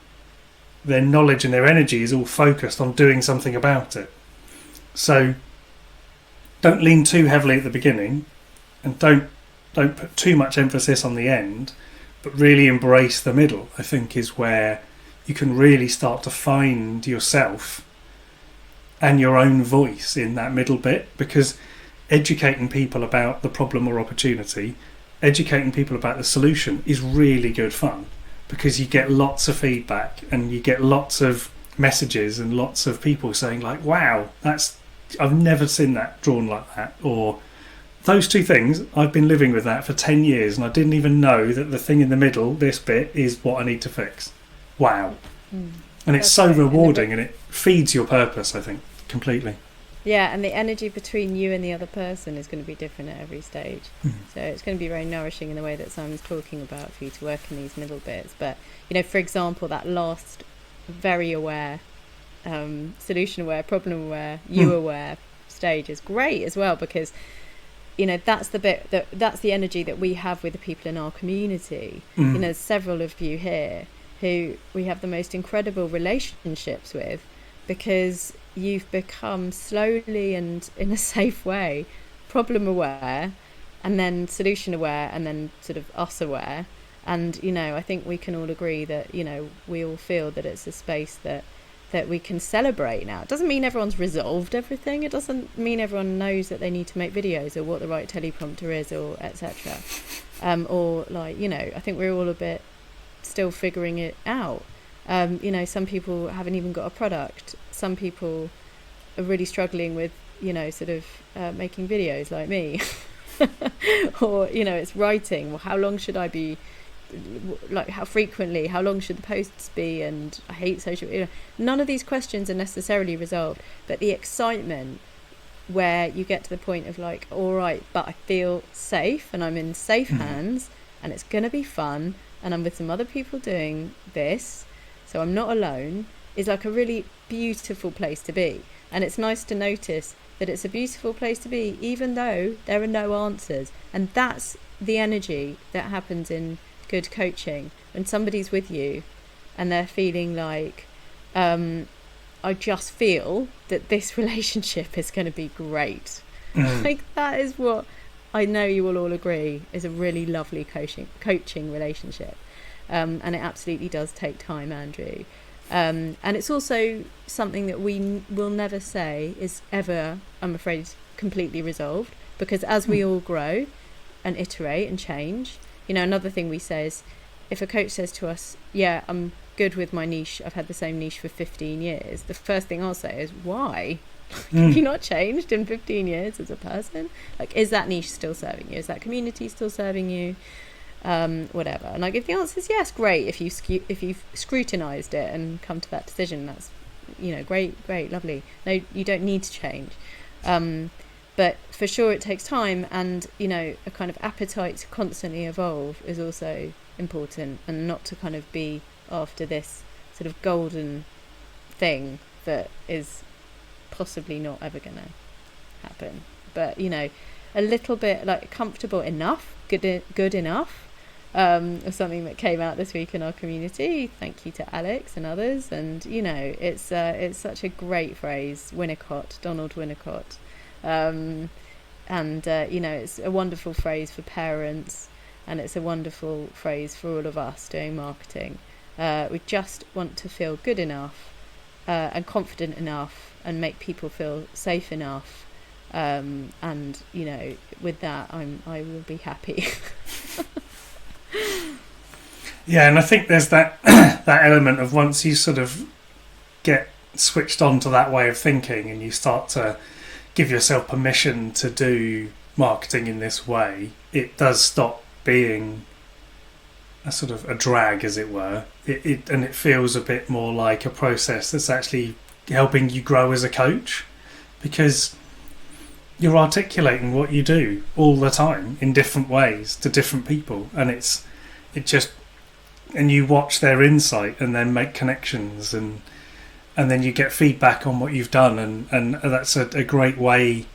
knowledge and their energy is all focused on doing something about it. So don't lean too heavily at the beginning, and don't put too much emphasis on the end, but really embrace the middle. I think is where you can really start to find yourself and your own voice in that middle bit, because educating people about the problem or opportunity, educating people about the solution is really good fun, because you get lots of feedback and you get lots of messages and lots of people saying like, wow, I've never seen that drawn like that, or those two things, I've been living with that for 10 years and I didn't even know that the thing in the middle, this bit, is what I need to fix. Wow. And it's so rewarding, and it feeds your purpose, I think, completely. Yeah, and the energy between you and the other person is going to be different at every stage. So it's going to be very nourishing in the way that Simon's talking about for you to work in these middle bits. But, for example, that last very aware, solution aware, problem aware, you aware stage is great as well, because, that's the bit that's the energy that we have with the people in our community. There's several of you here who we have the most incredible relationships with, because you've become slowly and in a safe way problem aware, and then solution aware, and then sort of us aware. And I think we can all agree that we all feel that it's a space that we can celebrate now. It doesn't mean everyone's resolved everything. It doesn't mean everyone knows that they need to make videos or what the right teleprompter is, or etc. Or I think we're all a bit still figuring it out. Some people haven't even got a product. Some people are really struggling with, making videos like me. Or, it's writing. Well, how long should I be, how frequently, how long should the posts be? And I hate social, none of these questions are necessarily resolved. But the excitement where you get to the point of all right, but I feel safe and I'm in safe hands and it's going to be fun and I'm with some other people doing this, so I'm not alone, is a really beautiful place to be. And it's nice to notice that it's a beautiful place to be, even though there are no answers. And that's the energy that happens in good coaching, when somebody's with you and they're feeling I just feel that this relationship is going to be great. That is what I know you will all agree is a really lovely coaching relationship. And it absolutely does take time, Andrew. And it's also something that we will never say is ever, I'm afraid, completely resolved, because as we all grow and iterate and change, another thing we say is, if a coach says to us, yeah, I'm good with my niche, I've had the same niche for 15 years, the first thing I'll say is, why? Have you not changed in 15 years as a person? Is that niche still serving you? Is that community still serving you? Whatever. And if the answer is yes, great. If you've scrutinized it and come to that decision, that's great, lovely. No, you don't need to change. But for sure it takes time, and a kind of appetite to constantly evolve is also important, and not to kind of be after this sort of golden thing that is possibly not ever gonna happen. But a little bit comfortable enough, good enough, or something that came out this week in our community. Thank you to Alex and others. And it's such a great phrase, Donald Winnicott. It's a wonderful phrase for parents, and it's a wonderful phrase for all of us doing marketing. We just want to feel good enough and confident enough and make people feel safe enough, and with that I will be happy. Yeah, and I think there's that that element of, once you sort of get switched on to that way of thinking and you start to give yourself permission to do marketing in this way, it does stop being a sort of a drag, as it were. And it feels a bit more like a process that's actually helping you grow as a coach, because you're articulating what you do all the time in different ways to different people, and and you watch their insight and then make connections, and then you get feedback on what you've done, and that's a great way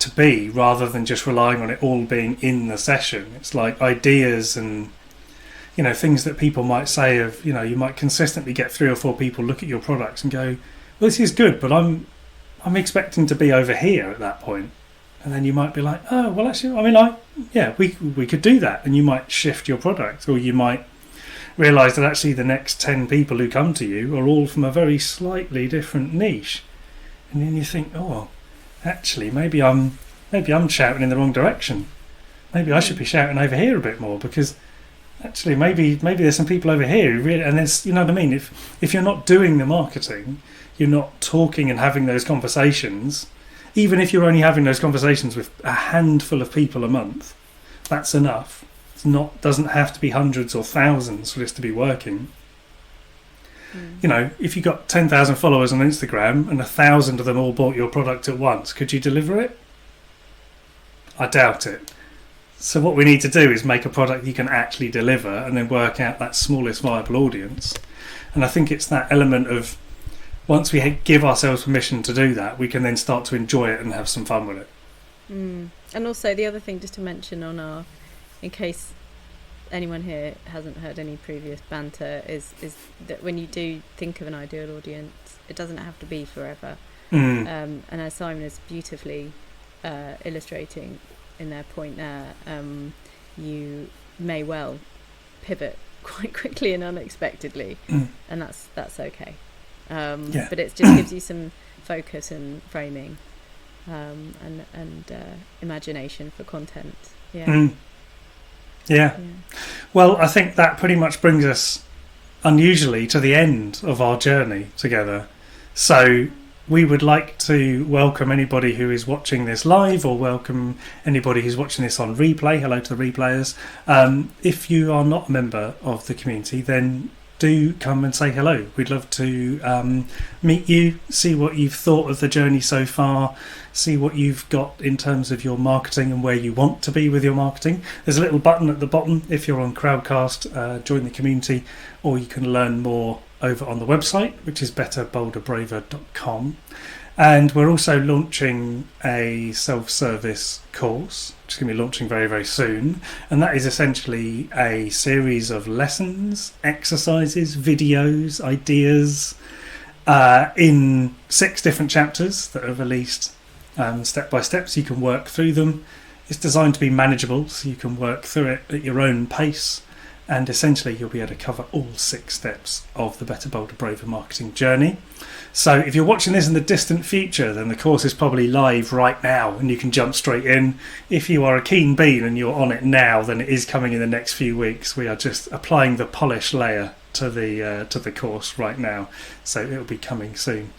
to be, rather than just relying on it all being in the session. It's ideas and things that people might say of, you might consistently get 3 or 4 people look at your products and go, well, this is good, but I'm expecting to be over here at that point. And then you might be like, oh, well, actually, we could do that. And you might shift your product, or you might realise that actually the next 10 people who come to you are all from a very slightly different niche. And then you think, oh, actually, maybe I'm shouting in the wrong direction. Maybe I should be shouting over here a bit more, because actually maybe there's some people over here who really, and there's, you know what I mean? If you're not doing the marketing, you're not talking and having those conversations, even if you're only having those conversations with a handful of people a month, that's enough. Doesn't have to be hundreds or thousands for this to be working. You know, if you got 10,000 followers on Instagram and 1,000 of them all bought your product at once, could you deliver it? I doubt it. So what we need to do is make a product you can actually deliver and then work out that smallest viable audience. And I think it's that element of once we give ourselves permission to do that, we can then start to enjoy it and have some fun with it. And also the other thing just to mention in case anyone here hasn't heard any previous banter, is that when you do think of an ideal audience, it doesn't have to be forever. And as Simon is beautifully illustrating in their point there, you may well pivot quite quickly and unexpectedly, and that's okay. But it just gives you some focus and framing, and imagination for content. Yeah. Well, I think that pretty much brings us unusually to the end of our journey together. So we would like to welcome anybody who is watching this live, or welcome anybody who's watching this on replay. Hello to the replayers. If you are not a member of the community, then do come and say hello. We'd love to meet you, see what you've thought of the journey so far, see what you've got in terms of your marketing and where you want to be with your marketing. There's a little button at the bottom if you're on Crowdcast, join the community, or you can learn more over on the website, which is betterbolderbraver.com. And we're also launching a self-service course, which is going to be launching very, very soon. And that is essentially a series of lessons, exercises, videos, ideas in 6 different chapters that are released step by step, so you can work through them. It's designed to be manageable, so you can work through it at your own pace. And essentially you'll be able to cover all 6 steps of the Better, Bolder, Braver marketing journey. So if you're watching this in the distant future, then the course is probably live right now and you can jump straight in. If you are a keen bean and you're on it now, then it is coming in the next few weeks. We are just applying the polish layer to the course right now, so it'll be coming soon.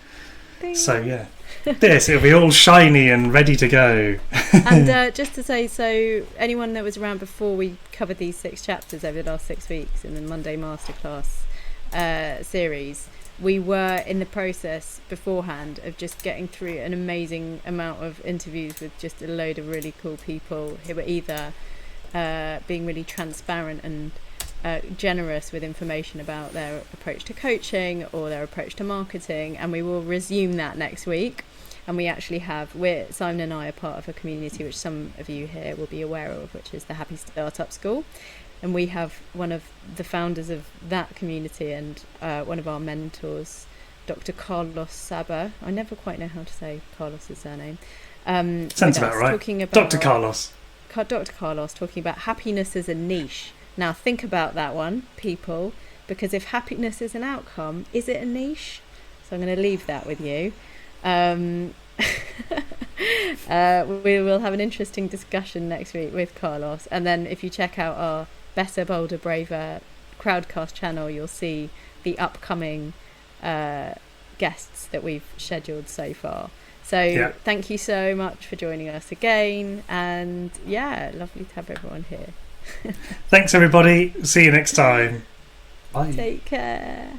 Ding. So yeah, it'll be all shiny and ready to go. And just to say, so anyone that was around before we covered these 6 chapters over the last 6 weeks in the Monday Masterclass series, we were in the process beforehand of just getting through an amazing amount of interviews with just a load of really cool people who were either being really transparent and generous with information about their approach to coaching or their approach to marketing, and we will resume that next week. And we actually Simon and I are part of a community which some of you here will be aware of, which is the Happy Startup School. And we have one of the founders of that community and one of our mentors, Dr. Carlos Saba. I never quite know how to say Carlos's surname. Sounds about right. Dr. Carlos. Dr. Carlos talking about happiness as a niche. Now think about that one, people, because if happiness is an outcome, is it a niche? So I'm going to leave that with you. We will have an interesting discussion next week with Carlos, and then if you check out our Better, Bolder, Braver Crowdcast channel, you'll see the upcoming guests that we've scheduled so far. So Thank you so much for joining us again, and lovely to have everyone here. Thanks everybody, see you next time. Bye. Take care.